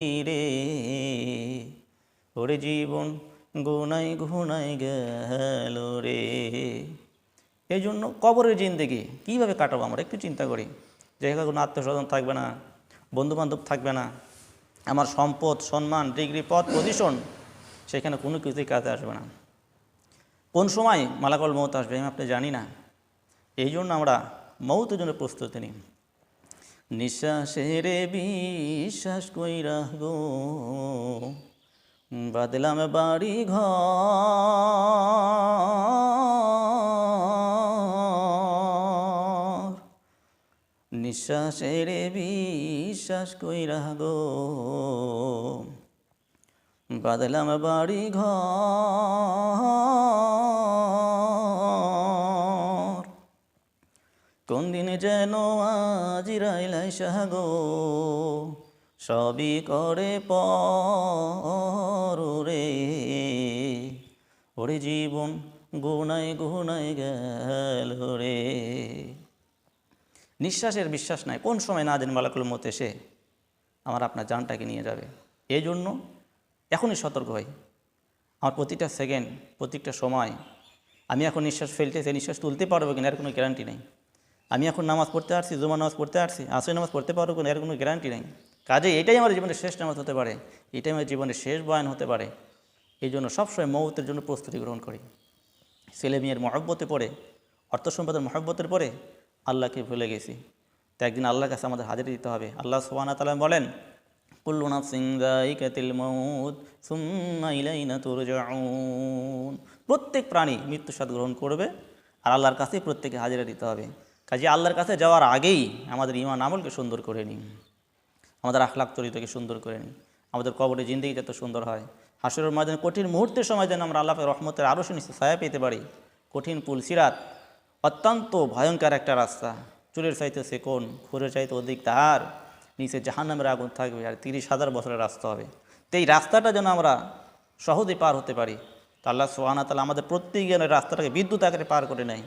রে ওরে জীবন গুনাই গুনাই গেল রে। এই জন্য কবরের জিন্দেগি কীভাবে কাটাবো আমরা একটু চিন্তা করি। যেখানে কোনো আত্মীয়স্বজন থাকবে না, বন্ধুবান্ধব থাকবে না, আমার সম্পদ, সম্মান, ডিগ্রি, পদ, পজিশন, সেখানে কোনো কিছুই কাজে আসবে না। কোন সময় মালাকুল মউত আসবে আমি আপনি জানি না। এই জন্য আমরা মউতের জন্য প্রস্তুতি নিই। নিঃশ্বাসের বিশ্বাস কইরা গো বাদলাম বাড়ি ঘর, নিঃশ্বাসের বিশ্বাস কইরা গো বাদলাম বাড়ি ঘর, কোন দিনে যেন আজিরাইলাই সাগো সবই করে পর রে ওরে জীবন গুনাই গুনাই গেল রে। নিঃশ্বাসের বিশ্বাস নাই, কোন সময় না জানি মালাকুল মউত এসে আমার আপনার জানটাকে নিয়ে যাবে। এই জন্য এখনই সতর্ক হই। আমার প্রতিটা সেকেন্ড, প্রত্যেকটা সময় আমি এখন নিঃশ্বাস ফেলতেছি, নিঃশ্বাস তুলতে পারবো কিনা এর কোনো গ্যারান্টি নেই। আমি এখন নামাজ পড়তে আসছি, জুমা নামাজ পড়তে আসছি, আসর নামাজ পড়তে পারবো কিনা এর কোনো গ্যারান্টি নেই। কাজে এটাই আমার জীবনের শেষ নামাজ হতে পারে, এটাই আমার জীবনের শেষ বয়ান হতে পারে। এই জন্য সবসময় মউতের জন্য প্রস্তুতি গ্রহণ করি। ছেলে মেয়ের মহব্বতে পড়ে, অর্থ সম্পদের মহব্বতের পরে আল্লাহকে ভুলে গেছি। তো একদিন আল্লাহর কাছে আমাদের হাজির দিতে হবে। আল্লাহ সুবহানাহু ওয়া তাআলা বলেন, কুল্লু নাফসিন যায়িকাতুল মাউত সুম্মা ইলাইনা তুরজাউন। প্রত্যেক প্রাণী মৃত্যু স্বাদ গ্রহণ করবে আর আল্লাহর কাছেই প্রত্যেকে হাজিরা দিতে হবে। কাজে আল্লাহর কাছে যাওয়ার আগেই আমাদের ঈমান আমলকে সুন্দর করে নিই, আমাদের আখলাক চরিত্রকে সুন্দর করে নিই, আমাদের কবরে জিন্দেগি যাতে সুন্দর হয়। হাসরের ময়দানে কঠিন মুহূর্তের সময় যেন আমরা আল্লাহর রহমতের আরশের নিচে ছায়া পেতে পারি। কঠিন পুল সিরাত অত্যন্ত ভয়ঙ্কর একটা রাস্তা, চুলের চাইতে সেকোন, খুরের চাইতে অধিক ধার, নিচে জাহান্নামের আগুন থাকবে আর 30,000 বছরের রাস্তা হবে। তো এই রাস্তাটা যেন আমরা সহজে পার হতে পারি, তো আল্লাহ সুবহানাহু ওয়া তাআলা আমাদের প্রত্যেক জনের রাস্তাটাকে বিদ্যুৎ আকারে পার করে নেয়।